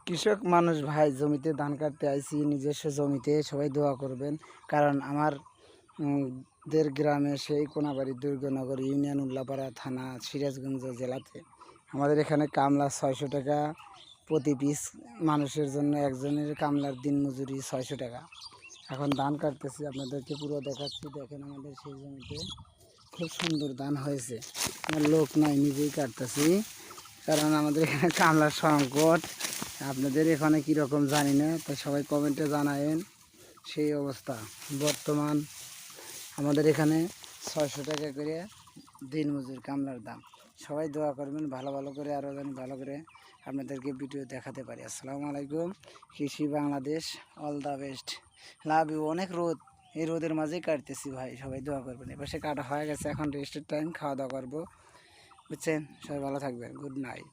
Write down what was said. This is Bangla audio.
কৃষক মানুষ ভাই, জমিতে ধান কাটতে আইছি, নিজস্ব জমিতে। সবাই দোয়া করবেন, কারণ আমার দের গ্রামে সেই কোনাবাড়ি দুর্গনগর ইউনিয়ন উল্লাপাড়া থানা সিরাজগঞ্জ জেলাতে আমাদের এখানে কামলা 600 টাকা প্রতি পিস। মানুষের জন্য একজনের কামলার দিন মজুরি 600 টাকা। এখন ধান কাটতেছি, আপনাদেরকে পুরো দেখাচ্ছি। দেখেন আমাদের সেই জমিতে খুব সুন্দর ধান হয়েছে। আমার লোক নাই, নিজেই কাটতেছি, কারণ আমাদের এখানে কামলার সংকট। আপনাদের এখানে কীরকম জানি না, তাই সবাই কমেন্টে জানাবেন। সেই অবস্থা বর্তমান আমাদের এখানে 600 টাকা করে দিন মজুর কামলার দাম। সবাই দোয়া করবেন ভালো ভালো করে, আরও যেন ভালো করে আপনাদেরকে ভিডিও দেখাতে পারি। আসসালামু আলাইকুম। কৃষি Bangladesh, all the best, love you. অনেক রোদ, এই রোদের মাঝেই কাটতেছি ভাই, সবাই দোয়া করবেন। এপাশে কাটা হয়ে গেছে, এখন রেস্টের টাইম, খাওয়া দাওয়া করবো, বুঝছেন। সবাই ভালো থাকবেন, গুড নাইট।